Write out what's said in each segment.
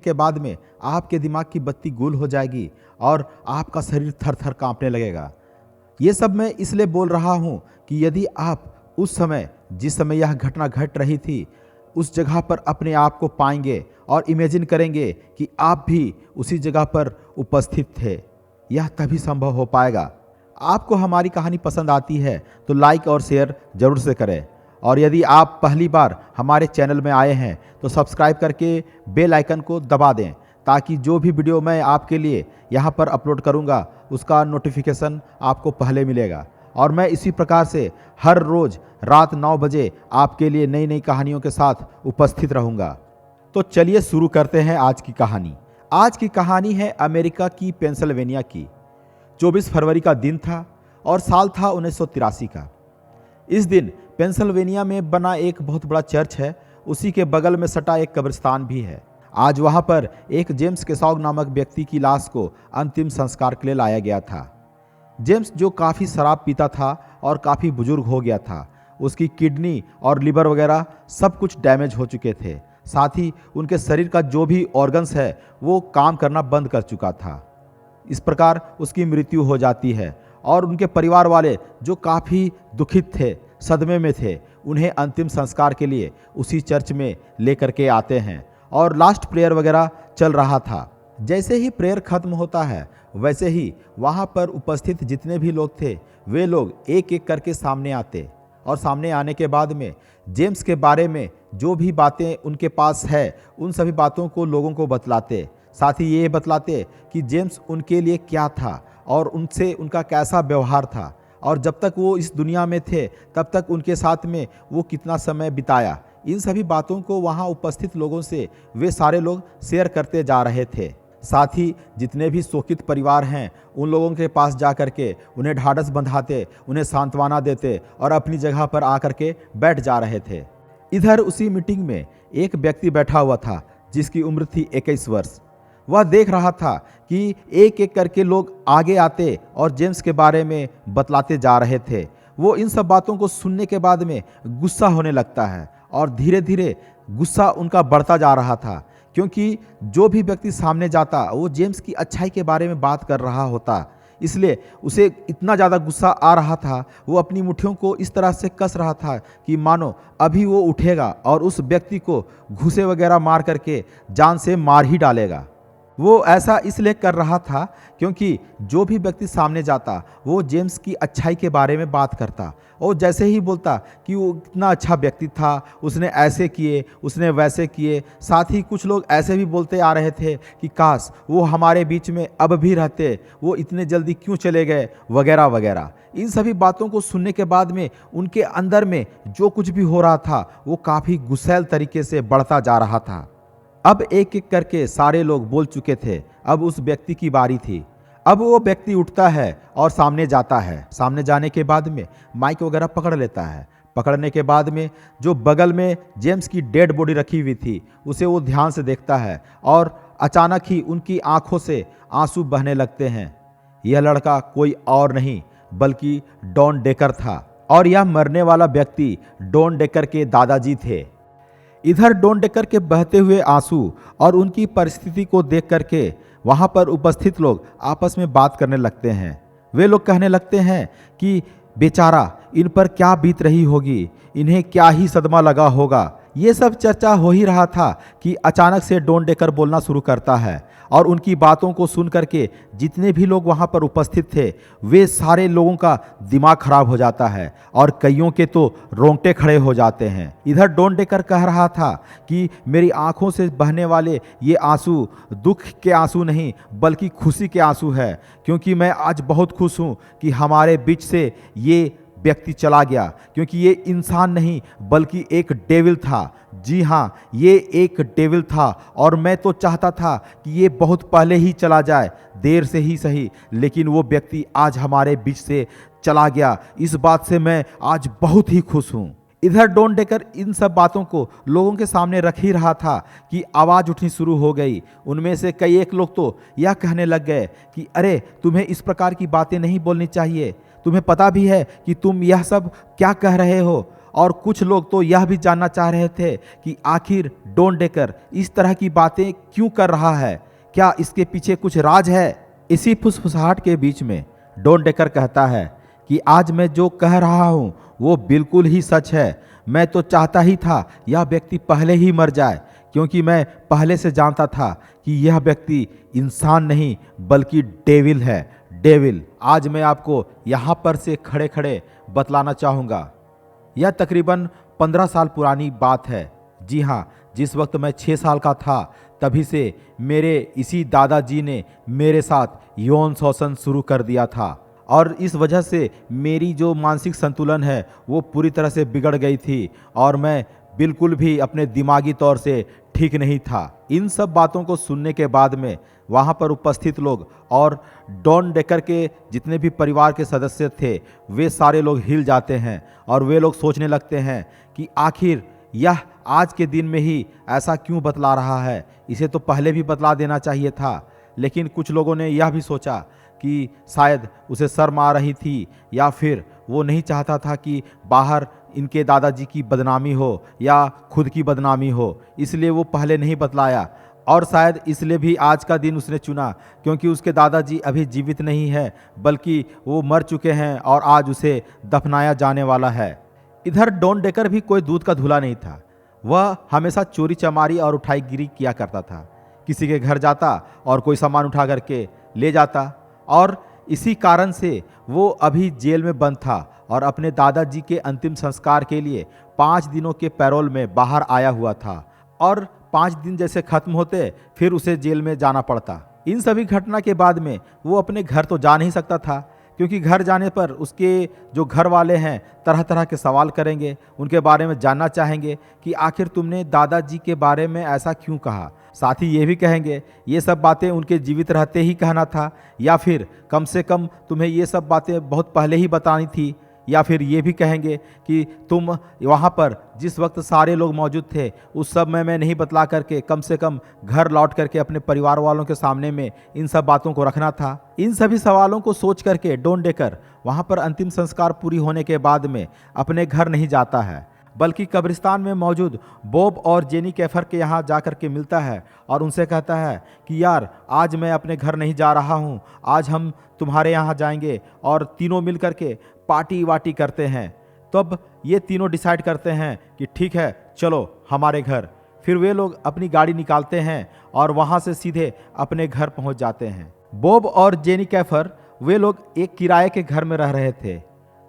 के बाद में आपके दिमाग की बत्ती गुल हो जाएगी और आपका शरीर थर थर कांपने लगेगा। ये सब मैं इसलिए बोल रहा हूँ कि यदि आप उस समय, जिस समय यह घटना घट रही थी, उस जगह पर अपने आप को पाएंगे और इमेजिन करेंगे कि आप भी उसी जगह पर उपस्थित थे, यह तभी संभव हो पाएगा। आपको हमारी कहानी पसंद आती है तो लाइक और शेयर जरूर से करें, और यदि आप पहली बार हमारे चैनल में आए हैं तो सब्सक्राइब करके बेल आइकन को दबा दें, ताकि जो भी वीडियो मैं आपके लिए यहाँ पर अपलोड करूँगा उसका नोटिफिकेशन आपको पहले मिलेगा। और मैं इसी प्रकार से हर रोज़ रात 9 बजे आपके लिए नई नई कहानियों के साथ उपस्थित रहूँगा। तो चलिए शुरू करते हैं आज की कहानी। आज की कहानी है अमेरिका की पेंसिल्वेनिया की। 24 फरवरी का दिन था और साल था 1983 का। इस दिन पेंसिल्वेनिया में बना एक बहुत बड़ा चर्च है, उसी के बगल में सटा एक कब्रिस्तान भी है। आज वहां पर एक जेम्स केसॉग नामक व्यक्ति की लाश को अंतिम संस्कार के लिए लाया गया था। जेम्स, जो काफ़ी शराब पीता था और काफ़ी बुजुर्ग हो गया था, उसकी किडनी और लिवर वगैरह सब कुछ डैमेज हो चुके थे। साथ ही उनके शरीर का जो भी ऑर्गन्स है वो काम करना बंद कर चुका था। इस प्रकार उसकी मृत्यु हो जाती है और उनके परिवार वाले, जो काफ़ी दुखित थे, सदमे में थे, उन्हें अंतिम संस्कार के लिए उसी चर्च में लेकर के आते हैं और लास्ट प्रेयर वगैरह चल रहा था। जैसे ही प्रेयर खत्म होता है वैसे ही वहाँ पर उपस्थित जितने भी लोग थे वे लोग एक एक करके सामने आते, और सामने आने के बाद में जेम्स के बारे में जो भी बातें उनके पास है उन सभी बातों को लोगों को बतलाते। साथ ही ये बतलाते कि जेम्स उनके लिए क्या था और उनसे उनका कैसा व्यवहार था, और जब तक वो इस दुनिया में थे तब तक उनके साथ में वो कितना समय बिताया। इन सभी बातों को वहाँ उपस्थित लोगों से वे सारे लोग शेयर करते जा रहे थे। साथ ही जितने भी शोकित परिवार हैं उन लोगों के पास जा कर के उन्हें ढाढ़स बंधाते, उन्हें सांत्वना देते और अपनी जगह पर आकर के बैठ जा रहे थे। इधर उसी मीटिंग में एक व्यक्ति बैठा हुआ था जिसकी उम्र थी 21 वर्ष। वह देख रहा था कि एक एक करके लोग आगे आते और जेम्स के बारे में बतलाते जा रहे थे। वो इन सब बातों को सुनने के बाद में गुस्सा होने लगता है और धीरे धीरे गुस्सा उनका बढ़ता जा रहा था, क्योंकि जो भी व्यक्ति सामने जाता वो जेम्स की अच्छाई के बारे में बात कर रहा होता। इसलिए उसे इतना ज़्यादा गुस्सा आ रहा था, वो अपनी मुट्ठियों को इस तरह से कस रहा था कि मानो अभी वो उठेगा और उस व्यक्ति को घूंसे वगैरह मार करके जान से मार ही डालेगा। वो ऐसा इसलिए कर रहा था क्योंकि जो भी व्यक्ति सामने जाता वो जेम्स की अच्छाई के बारे में बात करता, और जैसे ही बोलता कि वो कितना अच्छा व्यक्ति था, उसने ऐसे किए, उसने वैसे किए। साथ ही कुछ लोग ऐसे भी बोलते आ रहे थे कि काश वो हमारे बीच में अब भी रहते, वो इतने जल्दी क्यों चले गए, वगैरह वगैरह। इन सभी बातों को सुनने के बाद में उनके अंदर में जो कुछ भी हो रहा था वो काफ़ी गुस्सैल तरीके से बढ़ता जा रहा था। अब एक एक करके सारे लोग बोल चुके थे, अब उस व्यक्ति की बारी थी। अब वो व्यक्ति उठता है और सामने जाता है। सामने जाने के बाद में माइक वगैरह पकड़ लेता है। पकड़ने के बाद में जो बगल में जेम्स की डेड बॉडी रखी हुई थी उसे वो ध्यान से देखता है, और अचानक ही उनकी आंखों से आंसू बहने लगते हैं। यह लड़का कोई और नहीं बल्कि डॉन डेकर था, और यह मरने वाला व्यक्ति डॉन डेकर के दादाजी थे। इधर डॉन डेकर के बहते हुए आंसू और उनकी परिस्थिति को देख करके वहाँ पर उपस्थित लोग आपस में बात करने लगते हैं। वे लोग कहने लगते हैं कि बेचारा, इन पर क्या बीत रही होगी, इन्हें क्या ही सदमा लगा होगा। ये सब चर्चा हो ही रहा था कि अचानक से डॉन डेकर बोलना शुरू करता है, और उनकी बातों को सुन करके जितने भी लोग वहाँ पर उपस्थित थे वे सारे लोगों का दिमाग खराब हो जाता है और कईयों के तो रोंगटे खड़े हो जाते हैं। इधर डॉन डेकर कह रहा था कि मेरी आंखों से बहने वाले ये आंसू दुख के आंसू नहीं बल्कि खुशी के आंसू है, क्योंकि मैं आज बहुत खुश हूँ कि हमारे बीच से ये व्यक्ति चला गया, क्योंकि ये इंसान नहीं बल्कि एक डेविल था। जी हाँ, ये एक डेविल था, और मैं तो चाहता था कि ये बहुत पहले ही चला जाए, देर से ही सही, लेकिन वो व्यक्ति आज हमारे बीच से चला गया। इस बात से मैं आज बहुत ही खुश हूँ। इधर डॉन डेकर इन सब बातों को लोगों के सामने रख ही रहा था कि आवाज़ उठनी शुरू हो गई। उनमें से कई एक लोग तो यह कहने लग गए कि अरे, तुम्हें इस प्रकार की बातें नहीं बोलनी चाहिए, तुम्हें पता भी है कि तुम यह सब क्या कह रहे हो। और कुछ लोग तो यह भी जानना चाह रहे थे कि आखिर डॉन डेकर इस तरह की बातें क्यों कर रहा है, क्या इसके पीछे कुछ राज है। इसी फुसफुसाहट के बीच में डॉन डेकर कहता है कि आज मैं जो कह रहा हूं वो बिल्कुल ही सच है। मैं तो चाहता ही था यह व्यक्ति पहले ही मर जाए, क्योंकि मैं पहले से जानता था कि यह व्यक्ति इंसान नहीं बल्कि डेविल है। डेविल आज मैं आपको यहाँ पर से खड़े खड़े बतलाना चाहूँगा। यह तकरीबन 15 साल पुरानी बात है। जी हाँ, जिस वक्त मैं 6 साल का था तभी से मेरे इसी दादाजी ने मेरे साथ यौन शोषण शुरू कर दिया था, और इस वजह से मेरी जो मानसिक संतुलन है वो पूरी तरह से बिगड़ गई थी और मैं बिल्कुल भी अपने दिमागी तौर से ठीक नहीं था। इन सब बातों को सुनने के बाद में वहाँ पर उपस्थित लोग और डॉन डेकर के जितने भी परिवार के सदस्य थे वे सारे लोग हिल जाते हैं और वे लोग सोचने लगते हैं कि आखिर यह आज के दिन में ही ऐसा क्यों बतला रहा है, इसे तो पहले भी बतला देना चाहिए था। लेकिन कुछ लोगों ने यह भी सोचा कि शायद उसे शर्म आ रही थी या फिर वो नहीं चाहता था कि बाहर इनके दादाजी की बदनामी हो या खुद की बदनामी हो, इसलिए वो पहले नहीं बतलाया। और शायद इसलिए भी आज का दिन उसने चुना क्योंकि उसके दादाजी अभी जीवित नहीं है बल्कि वो मर चुके हैं और आज उसे दफनाया जाने वाला है। इधर डॉन डेकर भी कोई दूध का धुला नहीं था। वह हमेशा चोरी चमारी और उठाईगिरी किया करता था। किसी के घर जाता और कोई सामान उठा करके ले जाता, और इसी कारण से वो अभी जेल में बंद था और अपने दादाजी के अंतिम संस्कार के लिए 5 दिनों के पैरोल में बाहर आया हुआ था। और 5 दिन जैसे खत्म होते फिर उसे जेल में जाना पड़ता। इन सभी घटना के बाद में वो अपने घर तो जा नहीं सकता था, क्योंकि घर जाने पर उसके जो घर वाले हैं तरह तरह के सवाल करेंगे, उनके बारे में जानना चाहेंगे कि आखिर तुमने दादाजी के बारे में ऐसा क्यों कहा। साथ ही ये भी कहेंगे ये सब बातें उनके जीवित रहते ही कहना था या फिर कम से कम तुम्हें ये सब बातें बहुत पहले ही बतानी थी, या फिर ये भी कहेंगे कि तुम वहाँ पर जिस वक्त सारे लोग मौजूद थे उस सब में नहीं बतला करके कम से कम घर लौट करके अपने परिवार वालों के सामने में इन सब बातों को रखना था। इन सभी सवालों को सोच करके डॉन डेकर वहाँ पर अंतिम संस्कार पूरी होने के बाद में अपने घर नहीं जाता है, बल्कि कब्रिस्तान में मौजूद बॉब और जेनी कैफर के यहाँ जा कर के मिलता है और उनसे कहता है कि यार आज मैं अपने घर नहीं जा रहा हूँ, आज हम तुम्हारे यहाँ जाएंगे और तीनों मिल करके पार्टी वार्टी करते हैं। तब ये तीनों डिसाइड करते हैं कि ठीक है चलो हमारे घर। फिर वे लोग अपनी गाड़ी निकालते हैं और वहाँ से सीधे अपने घर पहुँच जाते हैं। बॉब और जेनी कैफर वे लोग एक किराए के घर में रह रहे थे।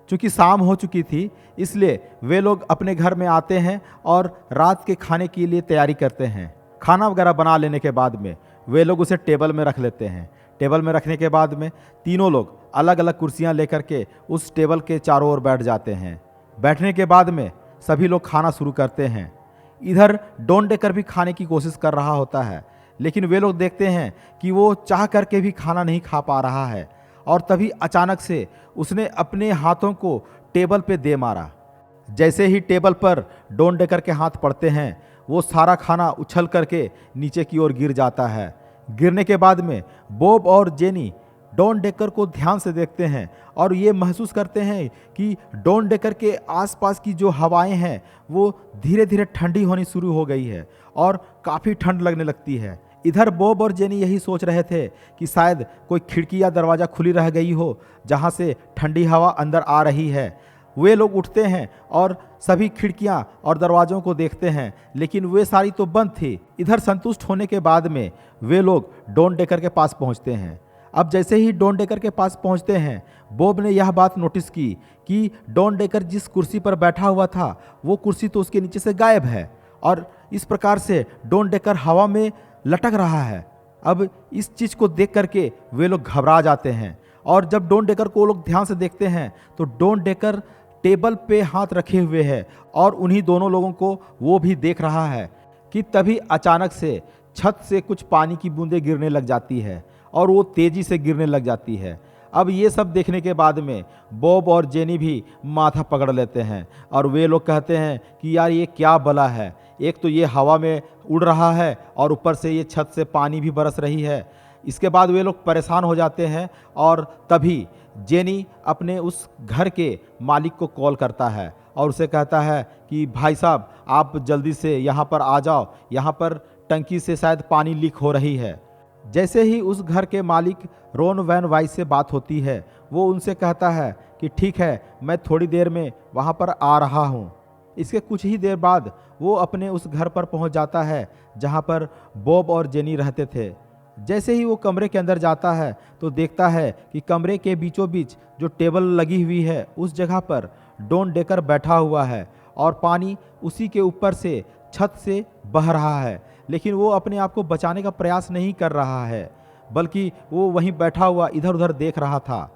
चूँकि शाम हो चुकी थी इसलिए वे लोग अपने घर में आते हैं और रात के खाने के लिए तैयारी करते हैं। खाना वगैरह बना लेने के बाद में वे लोग उसे टेबल में रख लेते हैं। टेबल में रखने के बाद में तीनों लोग अलग अलग कुर्सियां लेकर के उस टेबल के चारों ओर बैठ जाते हैं। बैठने के बाद में सभी लोग खाना शुरू करते हैं। इधर डॉन डेकर भी खाने की कोशिश कर रहा होता है, लेकिन वे लोग देखते हैं कि वो चाह करके भी खाना नहीं खा पा रहा है। और तभी अचानक से उसने अपने हाथों को टेबल पे दे मारा। जैसे ही टेबल पर डॉन डेकर के हाथ पड़ते हैं वो सारा खाना उछल करके नीचे की ओर गिर जाता है। गिरने के बाद में बॉब और जेनी डॉन डेकर को ध्यान से देखते हैं और ये महसूस करते हैं कि डॉन डेकर के आसपास की जो हवाएं हैं वो धीरे धीरे ठंडी होनी शुरू हो गई है और काफ़ी ठंड लगने लगती है। इधर बॉब और जेनी यही सोच रहे थे कि शायद कोई खिड़की या दरवाज़ा खुली रह गई हो जहाँ से ठंडी हवा अंदर आ रही है। वे लोग उठते हैं और सभी खिड़कियां और दरवाज़ों को देखते हैं, लेकिन वे सारी तो बंद थी। इधर संतुष्ट होने के बाद में वे लोग डॉन डेकर के पास पहुंचते हैं। अब जैसे ही डॉन डेकर के पास पहुंचते हैं बॉब ने यह बात नोटिस की कि डॉन डेकर जिस कुर्सी पर बैठा हुआ था वो कुर्सी तो उसके नीचे से गायब है और इस प्रकार से डॉन डेकर हवा में लटक रहा है। अब इस चीज़ को देख करके वे लोग घबरा जाते हैं और जब डॉन डेकर को लोग ध्यान से देखते हैं तो डॉन डेकर टेबल पे हाथ रखे हुए है और उन्हीं दोनों लोगों को वो भी देख रहा है कि तभी अचानक से छत से कुछ पानी की बूंदें गिरने लग जाती है और वो तेज़ी से गिरने लग जाती है। अब ये सब देखने के बाद में बॉब और जेनी भी माथा पकड़ लेते हैं और वे लोग कहते हैं कि यार ये क्या बला है, एक तो ये हवा में उड़ रहा है और ऊपर से ये छत से पानी भी बरस रही है। इसके बाद वे लोग परेशान हो जाते हैं और तभी जेनी अपने उस घर के मालिक को कॉल करता है और उसे कहता है कि भाई साहब आप जल्दी से यहाँ पर आ जाओ, यहाँ पर टंकी से शायद पानी लीक हो रही है। जैसे ही उस घर के मालिक रोन वैन वाइस से बात होती है, वो उनसे कहता है कि ठीक है, मैं थोड़ी देर में वहाँ पर आ रहा हूँ। इसके कुछ ही देर बाद वो अपने उस घर पर पहुँच जाता है जहाँ पर बॉब और जेनी रहते थे। जैसे ही वो कमरे के अंदर जाता है तो देखता है कि कमरे के बीचों बीच जो टेबल लगी हुई है उस जगह पर डॉन डेकर बैठा हुआ है और पानी उसी के ऊपर से छत से बह रहा है। लेकिन वो अपने आप को बचाने का प्रयास नहीं कर रहा है, बल्कि वो वहीं बैठा हुआ इधर उधर देख रहा था।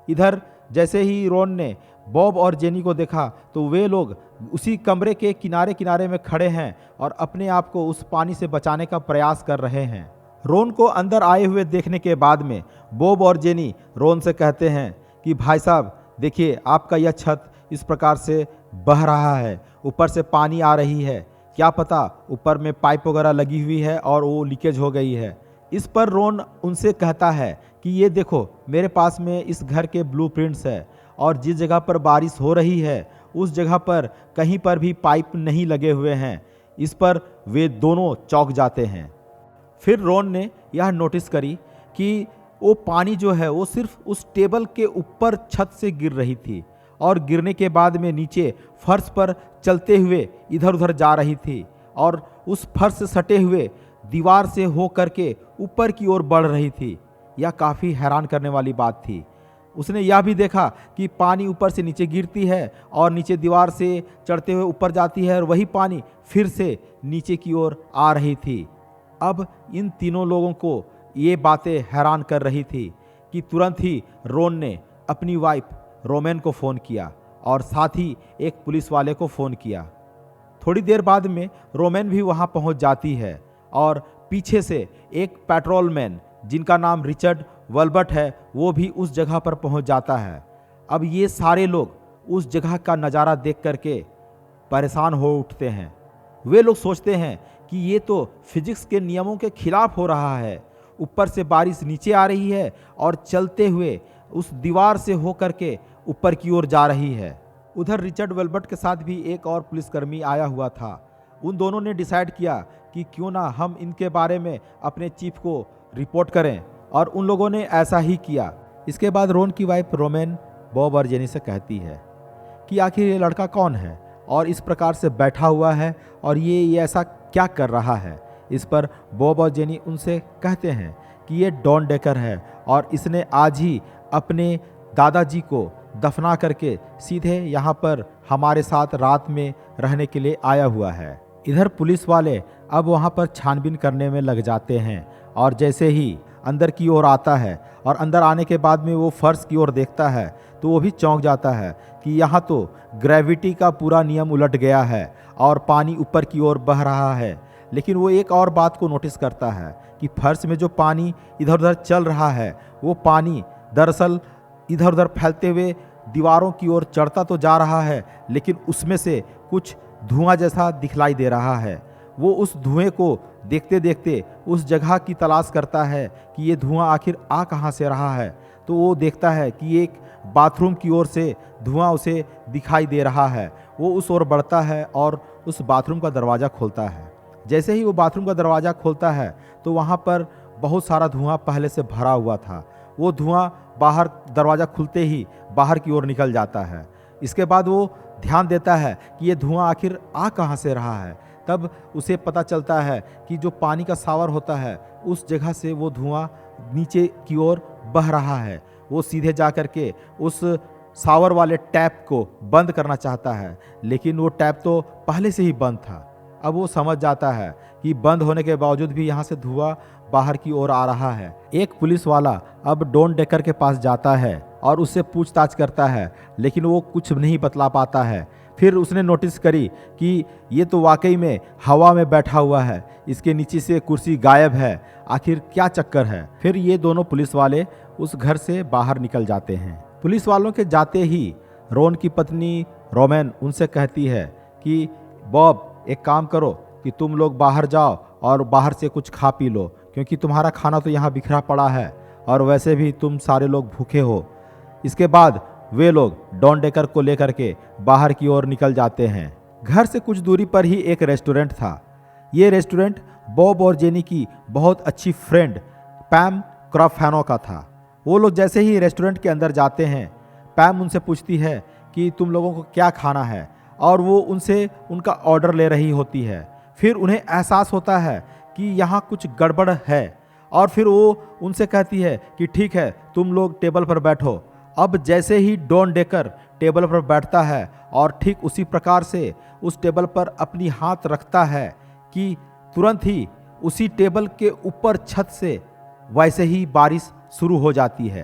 इधर जैसे ही रोन ने बॉब और जेनी को देखा तो वे लोग उसी कमरे के किनारे किनारे में खड़े हैं और अपने आप को उस पानी से बचाने का प्रयास कर रहे हैं। रोन को अंदर आए हुए देखने के बाद में बॉब और जेनी रोन से कहते हैं कि भाई साहब देखिए, आपका यह छत इस प्रकार से बह रहा है, ऊपर से पानी आ रही है, क्या पता ऊपर में पाइप वगैरह लगी हुई है और वो लीकेज हो गई है। इस पर रोन उनसे कहता है कि ये देखो, मेरे पास में इस घर के ब्लूप्रिंट्स है और जिस जगह पर बारिश हो रही है उस जगह पर कहीं पर भी पाइप नहीं लगे हुए हैं। इस पर वे दोनों चौंक जाते हैं। फिर रोन ने यह नोटिस करी कि वो पानी जो है वो सिर्फ उस टेबल के ऊपर छत से गिर रही थी और गिरने के बाद में नीचे फर्श पर चलते हुए इधर उधर जा रही थी और उस फर्श से सटे हुए दीवार से हो करके ऊपर की ओर बढ़ रही थी। यह काफ़ी हैरान करने वाली बात थी। उसने यह भी देखा कि पानी ऊपर से नीचे गिरती है और नीचे दीवार से चढ़ते हुए ऊपर जाती है और वही पानी फिर से नीचे की ओर आ रही थी। अब इन तीनों लोगों को ये बातें हैरान कर रही थी कि तुरंत ही रोन ने अपनी वाइफ रोमेन को फ़ोन किया और साथ ही एक पुलिस वाले को फ़ोन किया। थोड़ी देर बाद में रोमेन भी वहाँ पहुँच जाती है और पीछे से एक पेट्रोलमैन जिनका नाम रिचर्ड वल्बर्ट है वो भी उस जगह पर पहुँच जाता है। अब ये सारे लोग उस जगह का नज़ारा देख करके परेशान हो उठते हैं। वे लोग सोचते हैं कि ये तो फिजिक्स के नियमों के खिलाफ हो रहा है। ऊपर से बारिश नीचे आ रही है और चलते हुए उस दीवार से होकर के ऊपर की ओर जा रही है। उधर रिचर्ड वेल्बर्ट के साथ भी एक और पुलिसकर्मी आया हुआ था। उन दोनों ने डिसाइड किया कि क्यों ना हम इनके बारे में अपने चीफ को रिपोर्ट करें और उन लोगों ने ऐसा ही किया। इसके बाद रोन की वाइफ रोमेन बॉब और जेनी से कहती है कि आखिर ये लड़का कौन है और इस प्रकार से बैठा हुआ है और ये ऐसा क्या कर रहा है। इस पर बॉब और जेनी उनसे कहते हैं कि ये डॉन डेकर है और इसने आज ही अपने दादाजी को दफना करके सीधे यहाँ पर हमारे साथ रात में रहने के लिए आया हुआ है। इधर पुलिस वाले अब वहाँ पर छानबीन करने में लग जाते हैं और जैसे ही अंदर की ओर आता है और अंदर आने के बाद में वो फर्श की ओर देखता है तो वो भी चौंक जाता है कि यहाँ तो ग्रेविटी का पूरा नियम उलट गया है और पानी ऊपर की ओर बह रहा है। लेकिन वो एक और बात को नोटिस करता है कि फर्श में जो पानी इधर उधर चल रहा है वो पानी दरअसल इधर उधर फैलते हुए दीवारों की ओर चढ़ता तो जा रहा है, लेकिन उसमें से कुछ धुआं जैसा दिखलाई दे रहा है। वो उस धुएं को देखते देखते उस जगह की तलाश करता है कि ये धुआं आखिर आ कहाँ से रहा है। तो वो देखता है कि एक बाथरूम की ओर से धुआं उसे दिखाई दे रहा है। वो उस ओर बढ़ता है और उस बाथरूम का दरवाज़ा खोलता है। जैसे ही वो बाथरूम का दरवाज़ा खोलता है तो वहाँ पर बहुत सारा धुआं पहले से भरा हुआ था। वो धुआं बाहर दरवाज़ा खुलते ही बाहर की ओर निकल जाता है। इसके बाद वो ध्यान देता है कि ये धुआं आखिर आ कहाँ से रहा है। तब उसे पता चलता है कि जो पानी का शावर होता है उस जगह से वो धुआं नीचे की ओर बह रहा है। वो सीधे जा कर के उस शावर वाले टैप को बंद करना चाहता है, लेकिन वो टैप तो पहले से ही बंद था। अब वो समझ जाता है कि बंद होने के बावजूद भी यहाँ से धुआं बाहर की ओर आ रहा है। एक पुलिस वाला अब डॉन डेकर के पास जाता है और उससे पूछताछ करता है, लेकिन वो कुछ नहीं बतला पाता है। फिर उसने नोटिस करी कि ये तो वाकई में हवा में बैठा हुआ है, इसके नीचे से कुर्सी गायब है, आखिर क्या चक्कर है। फिर ये दोनों पुलिस वाले उस घर से बाहर निकल जाते हैं। पुलिस वालों के जाते ही रोन की पत्नी रोमेन उनसे कहती है कि बॉब, एक काम करो कि तुम लोग बाहर जाओ और बाहर से कुछ खा पी लो, क्योंकि तुम्हारा खाना तो यहाँ बिखरा पड़ा है और वैसे भी तुम सारे लोग भूखे हो। इसके बाद वे लोग डॉन डेकर को लेकर के बाहर की ओर निकल जाते हैं। घर से कुछ दूरी पर ही एक रेस्टोरेंट था। ये रेस्टोरेंट बॉब और जेनी की बहुत अच्छी फ्रेंड पैम क्रॉफैनो का था। वो लोग जैसे ही रेस्टोरेंट के अंदर जाते हैं, पैम उनसे पूछती है कि तुम लोगों को क्या खाना है, और वो उनसे उनका ऑर्डर ले रही होती है। फिर उन्हें एहसास होता है कि यहाँ कुछ गड़बड़ है, और फिर वो उनसे कहती है कि ठीक है, तुम लोग टेबल पर बैठो। अब जैसे ही डॉन डेकर टेबल पर बैठता है और ठीक उसी प्रकार से उस टेबल पर अपनी हाथ रखता है कि तुरंत ही उसी टेबल के ऊपर छत से वैसे ही बारिश शुरू हो जाती है।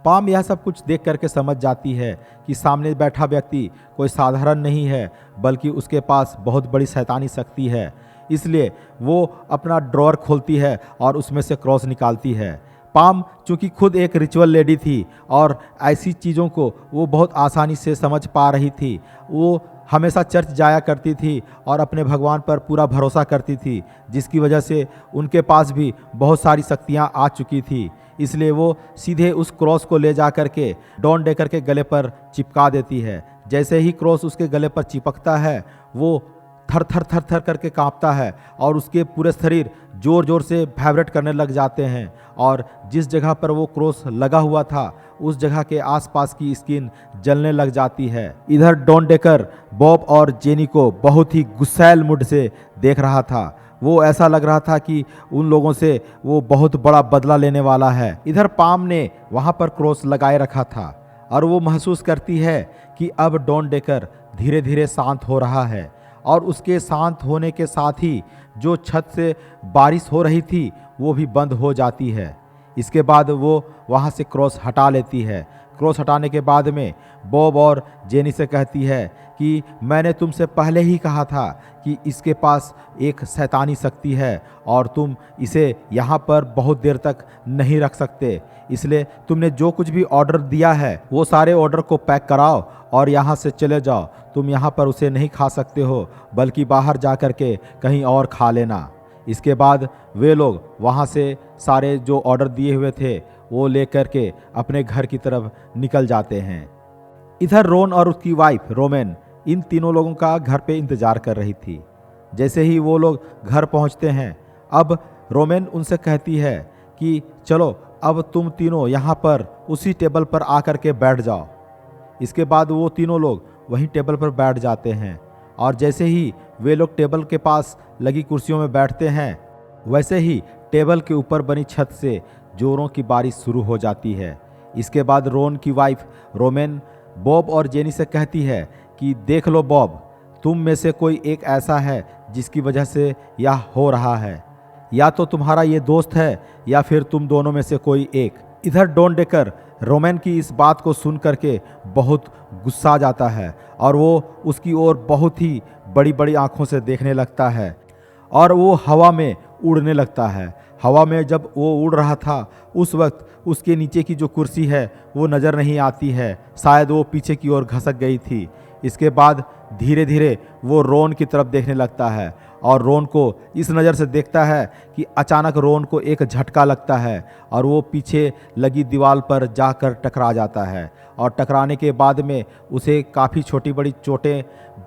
पाम यह सब कुछ देख करके समझ जाती है कि सामने बैठा व्यक्ति कोई साधारण नहीं है, बल्कि उसके पास बहुत बड़ी शैतानी शक्ति है। इसलिए वो अपना ड्रॉअर खोलती है और उसमें से क्रॉस निकालती है। पाम चूंकि खुद एक रिचुअल लेडी थी और ऐसी चीज़ों को वो बहुत आसानी से समझ पा रही थी। वो हमेशा चर्च जाया करती थी और अपने भगवान पर पूरा भरोसा करती थी, जिसकी वजह से उनके पास भी बहुत सारी शक्तियाँ आ चुकी थी। इसलिए वो सीधे उस क्रॉस को ले जा करके डॉन डेकर के गले पर चिपका देती है। जैसे ही क्रॉस उसके गले पर चिपकता है, वो थर थर थर थर करके कांपता है और उसके पूरे शरीर जोर जोर से वाइब्रेट करने लग जाते हैं, और जिस जगह पर वो क्रॉस लगा हुआ था उस जगह के आसपास की स्किन जलने लग जाती है। इधर डॉन डेकर बॉब और जेनी को बहुत ही गुस्सैल मूड से देख रहा था। वो ऐसा लग रहा था कि उन लोगों से वो बहुत बड़ा बदला लेने वाला है। इधर पाम ने वहाँ पर क्रॉस लगाए रखा था और वो महसूस करती है कि अब डॉन डेकर धीरे धीरे शांत हो रहा है, और उसके शांत होने के साथ ही जो छत से बारिश हो रही थी वो भी बंद हो जाती है। इसके बाद वो वहाँ से क्रॉस हटा लेती है। क्रॉस हटाने के बाद में बॉब और जेनी से कहती है कि मैंने तुमसे पहले ही कहा था कि इसके पास एक शैतानी शक्ति है और तुम इसे यहाँ पर बहुत देर तक नहीं रख सकते। इसलिए तुमने जो कुछ भी ऑर्डर दिया है वो सारे ऑर्डर को पैक कराओ और यहाँ से चले जाओ। तुम यहाँ पर उसे नहीं खा सकते हो, बल्कि बाहर जा कर के कहीं और खा लेना। इसके बाद वे लोग वहाँ से सारे जो ऑर्डर दिए हुए थे वो लेकर के अपने घर की तरफ निकल जाते हैं। इधर रोन और उसकी वाइफ रोमेन इन तीनों लोगों का घर पे इंतजार कर रही थी। जैसे ही वो लोग घर पहुंचते हैं, अब रोमेन उनसे कहती है कि चलो अब तुम तीनों यहाँ पर उसी टेबल पर आकर के बैठ जाओ। इसके बाद वो तीनों लोग वहीं टेबल पर बैठ जाते हैं, और जैसे ही वे लोग टेबल के पास लगी कुर्सियों में बैठते हैं, वैसे ही टेबल के ऊपर बनी छत से जोरों की बारिश शुरू हो जाती है। इसके बाद रोन की वाइफ रोमेन बॉब और जेनी से कहती है कि देख लो बॉब, तुम में से कोई एक ऐसा है जिसकी वजह से यह हो रहा है। या तो तुम्हारा ये दोस्त है या फिर तुम दोनों में से कोई एक। इधर डॉन डेकर रोमेन की इस बात को सुन करके बहुत गुस्सा जाता है और वो उसकी ओर बहुत ही बड़ी बड़ी आंखों से देखने लगता है, और वो हवा में उड़ने लगता है। हवा में जब वो उड़ रहा था उस वक्त उसके नीचे की जो कुर्सी है वो नज़र नहीं आती है, शायद वो पीछे की ओर घसक गई थी। इसके बाद धीरे धीरे वो रोन की तरफ देखने लगता है और रोन को इस नज़र से देखता है कि अचानक रोन को एक झटका लगता है और वो पीछे लगी दीवार पर जाकर टकरा जाता है, और टकराने के बाद में उसे काफ़ी छोटी बड़ी चोटें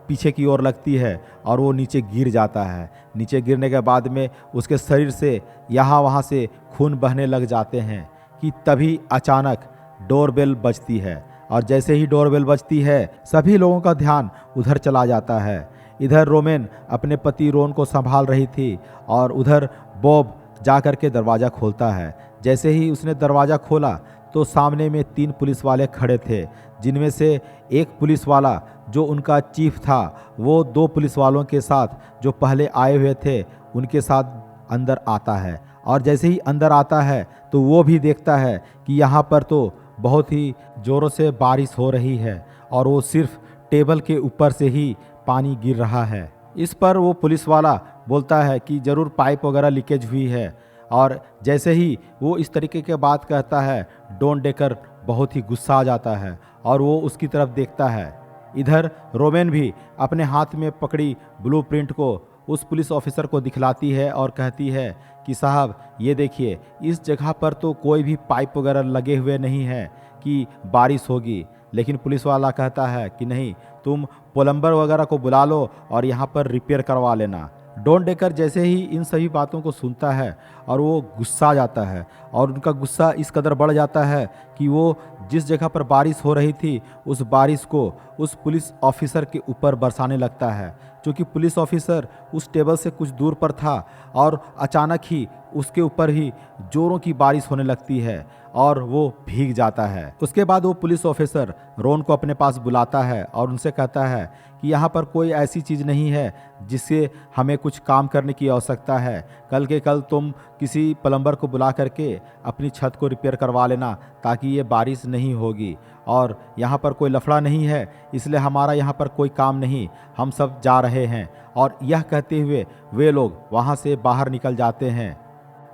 पीछे की ओर लगती है और वो नीचे गिर जाता है। नीचे गिरने के बाद में उसके शरीर से यहाँ वहाँ से खून बहने लग जाते हैं कि तभी अचानक डोरबेल बजती है, और जैसे ही डोरबेल बजती है सभी लोगों का ध्यान उधर चला जाता है। इधर रोमेन अपने पति रोन को संभाल रही थी और उधर बॉब जाकर के दरवाज़ा खोलता है। जैसे ही उसने दरवाज़ा खोला तो सामने में 3 पुलिस वाले खड़े थे, जिनमें से एक पुलिस वाला जो उनका चीफ था वो 2 पुलिस वालों के साथ जो पहले आए हुए थे उनके साथ अंदर आता है। और जैसे ही अंदर आता है तो वो भी देखता है कि यहाँ पर तो बहुत ही ज़ोरों से बारिश हो रही है और वो सिर्फ टेबल के ऊपर से ही पानी गिर रहा है। इस पर वो पुलिस वाला बोलता है कि ज़रूर पाइप वगैरह लीकेज हुई है, और जैसे ही वो इस तरीके की बात कहता है डॉन डेकर बहुत ही गुस्सा आ जाता है और वो उसकी तरफ देखता है। इधर रोमेन भी अपने हाथ में पकड़ी ब्लूप्रिंट को उस पुलिस ऑफिसर को दिखलाती है और कहती है कि साहब ये देखिए, इस जगह पर तो कोई भी पाइप वगैरह लगे हुए नहीं है कि बारिश होगी। लेकिन पुलिस वाला कहता है कि नहीं, तुम प्लम्बर वगैरह को बुला लो और यहाँ पर रिपेयर करवा लेना। डॉन डेकर जैसे ही इन सभी बातों को सुनता है और वो गुस्सा आ जाता है, और उनका गुस्सा इस कदर बढ़ जाता है कि वो जिस जगह पर बारिश हो रही थी उस बारिश को उस पुलिस ऑफिसर के ऊपर बरसाने लगता है। क्योंकि पुलिस ऑफिसर उस टेबल से कुछ दूर पर था और अचानक ही उसके ऊपर ही जोरों की बारिश होने लगती है और वो भीग जाता है। उसके बाद वो पुलिस ऑफिसर रोन को अपने पास बुलाता है और उनसे कहता है कि यहाँ पर कोई ऐसी चीज़ नहीं है जिससे हमें कुछ काम करने की आवश्यकता है। कल के कल तुम किसी प्लम्बर को बुला करके अपनी छत को रिपेयर करवा लेना, ताकि ये बारिश नहीं होगी। और यहाँ पर कोई लफड़ा नहीं है, इसलिए हमारा यहाँ पर कोई काम नहीं, हम सब जा रहे हैं। और यह कहते हुए वे लोग वहाँ से बाहर निकल जाते हैं।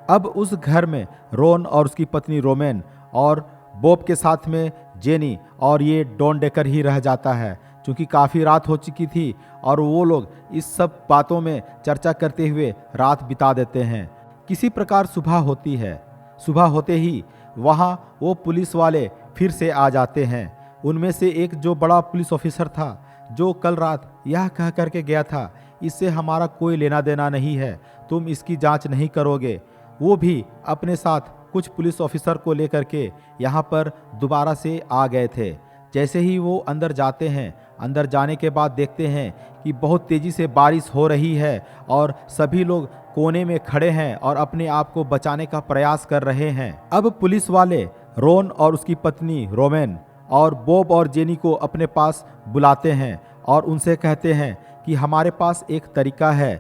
अब उस घर में रोन और उसकी पत्नी रोमेन और बॉब के साथ में जेनी और ये डॉन डेकर ही रह जाता है, क्योंकि काफ़ी रात हो चुकी थी और वो लोग इस सब बातों में चर्चा करते हुए रात बिता देते हैं। किसी प्रकार सुबह होती है। सुबह होते ही वहाँ वो पुलिस वाले फिर से आ जाते हैं। उनमें से एक जो बड़ा पुलिस ऑफिसर था, जो कल रात यह कह करके गया था इससे हमारा कोई लेना देना नहीं है, तुम इसकी जांच नहीं करोगे, वो भी अपने साथ कुछ पुलिस ऑफिसर को लेकर के यहाँ पर दोबारा से आ गए थे। जैसे ही वो अंदर जाते हैं, अंदर जाने के बाद देखते हैं कि बहुत तेज़ी से बारिश हो रही है और सभी लोग कोने में खड़े हैं और अपने आप को बचाने का प्रयास कर रहे हैं। अब पुलिस वाले रोन और उसकी पत्नी रोमेन और बॉब और जेनी को अपने पास बुलाते हैं और उनसे कहते हैं कि हमारे पास एक तरीका है,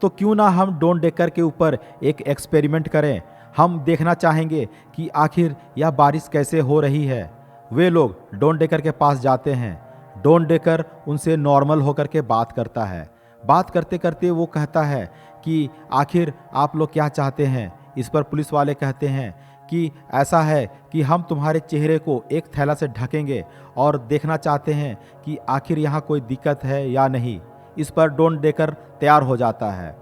तो क्यों ना हम डॉन डेकर के ऊपर एक एक्सपेरिमेंट करें। हम देखना चाहेंगे कि आखिर यह बारिश कैसे हो रही है। वे लोग डॉन डेकर के पास जाते हैं। डॉन डेकर उनसे नॉर्मल होकर के बात करता है। बात करते करते वो कहता है कि आखिर आप लोग क्या चाहते हैं। इस पर पुलिस वाले कहते हैं कि ऐसा है कि हम तुम्हारे चेहरे को एक थैला से ढकेंगे और देखना चाहते हैं कि आखिर यहाँ कोई दिक्कत है या नहीं। इस पर डॉन डेकर तैयार हो जाता है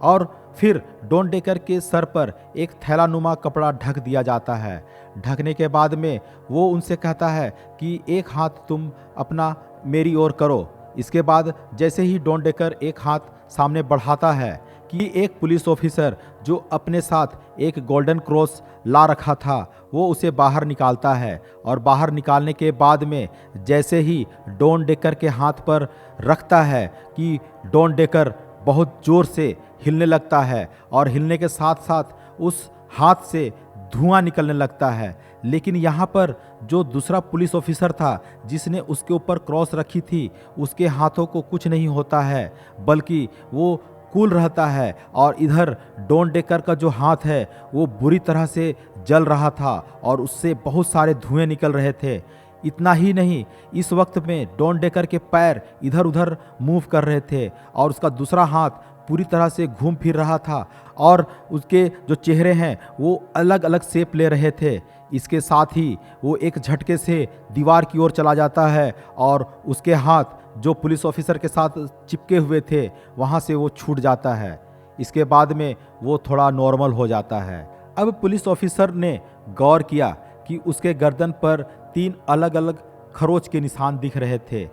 और फिर डॉन डेकर के सर पर एक थैला नुमा कपड़ा ढक दिया जाता है। ढकने के बाद में वो उनसे कहता है कि एक हाथ तुम अपना मेरी ओर करो। इसके बाद जैसे ही डॉन डेकर एक हाथ सामने बढ़ाता है कि एक पुलिस ऑफिसर जो अपने साथ एक गोल्डन क्रॉस ला रखा था वो उसे बाहर निकालता है। और बाहर निकालने के बाद में जैसे ही डॉन डेकर के हाथ पर रखता है कि डॉन डेकर बहुत ज़ोर से हिलने लगता है और हिलने के साथ साथ उस हाथ से धुआं निकलने लगता है। लेकिन यहाँ पर जो दूसरा पुलिस ऑफिसर था जिसने उसके ऊपर क्रॉस रखी थी, उसके हाथों को कुछ नहीं होता है, बल्कि वो कूल रहता है। और इधर डॉन डेकर का जो हाथ है वो बुरी तरह से जल रहा था और उससे बहुत सारे धुएं निकल रहे थे। इतना ही नहीं, इस वक्त में डॉन डेकर के पैर इधर उधर मूव कर रहे थे और उसका दूसरा हाथ पूरी तरह से घूम फिर रहा था और उसके जो चेहरे हैं वो अलग अलग शेप ले रहे थे। इसके साथ ही वो एक झटके से दीवार की ओर चला जाता है और उसके हाथ जो पुलिस ऑफिसर के साथ चिपके हुए थे वहाँ से वो छूट जाता है। इसके बाद में वो थोड़ा नॉर्मल हो जाता है। अब पुलिस ऑफिसर ने गौर किया कि उसके गर्दन पर 3 अलग अलग खरोच के निशान दिख रहे थे।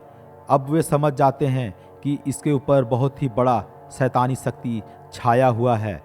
अब वे समझ जाते हैं कि इसके ऊपर बहुत ही बड़ा शैतानी शक्ति छाया हुआ है।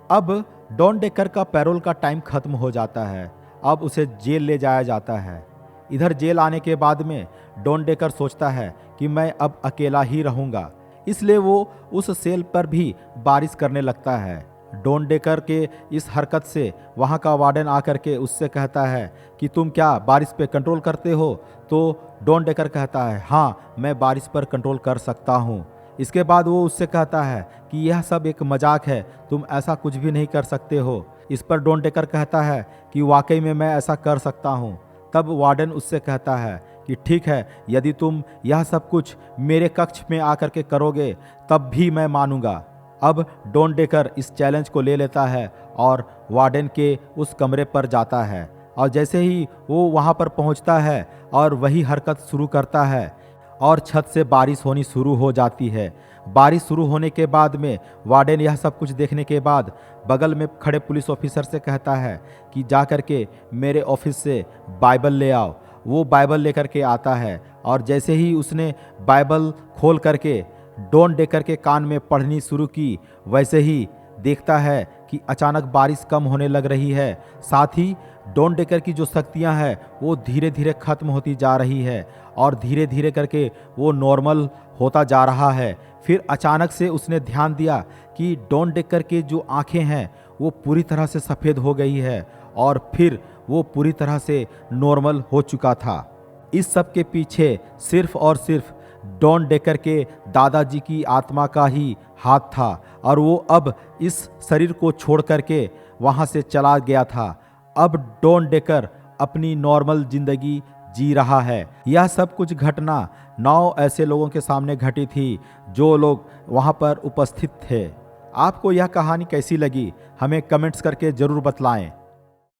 अब डॉन डेकर का पैरोल का टाइम खत्म हो जाता है। अब उसे जेल ले जाया जाता है। इधर जेल आने के बाद में डॉन डेकर सोचता है कि मैं अब अकेला ही रहूँगा, इसलिए वो उस सेल पर भी बारिश करने लगता है। डॉन डेकर के इस हरकत से वहाँ का वार्डन आकर के उससे कहता है कि तुम क्या बारिश पे कंट्रोल करते हो। तो डॉन डेकर कहता है हाँ, मैं बारिश पर कंट्रोल कर सकता हूँ। इसके बाद वो उससे कहता है कि यह सब एक मजाक है, तुम ऐसा कुछ भी नहीं कर सकते हो। इस पर डॉन डेकर कहता है कि वाकई में मैं ऐसा कर सकता हूँ। तब वार्डन उससे कहता है कि ठीक है, यदि तुम यह सब कुछ मेरे कक्ष में आकर के करोगे तब भी मैं मानूंगा। अब डॉन डेकर इस चैलेंज को ले लेता है और वार्डन के उस कमरे पर जाता है। और जैसे ही वो वहाँ पर पहुँचता है और वही हरकत शुरू करता है और छत से बारिश होनी शुरू हो जाती है। बारिश शुरू होने के बाद में वार्डन यह सब कुछ देखने के बाद बगल में खड़े पुलिस ऑफिसर से कहता है कि जा कर के मेरे ऑफिस से बाइबल ले आओ। वो बाइबल लेकर के आता है और जैसे ही उसने बाइबल खोल करके डॉन डेकर के कान में पढ़नी शुरू की, वैसे ही देखता है कि अचानक बारिश कम होने लग रही है। साथ ही डॉन डेकर की जो शक्तियां हैं वो धीरे धीरे खत्म होती जा रही है और धीरे धीरे करके वो नॉर्मल होता जा रहा है। फिर अचानक से उसने ध्यान दिया कि डॉन डेकर के जो आंखें हैं वो पूरी तरह से सफ़ेद हो गई है और फिर वो पूरी तरह से नॉर्मल हो चुका था। इस सब के पीछे सिर्फ और सिर्फ डॉन डेकर के दादाजी की आत्मा का ही हाथ था और वो अब इस शरीर को छोड़ करके वहाँ से चला गया था। अब डॉन डेकर अपनी नॉर्मल जिंदगी जी रहा है। यह सब कुछ घटना 9 ऐसे लोगों के सामने घटी थी जो लोग वहाँ पर उपस्थित थे। आपको यह कहानी कैसी लगी हमें कमेंट्स करके ज़रूर बतलाएं।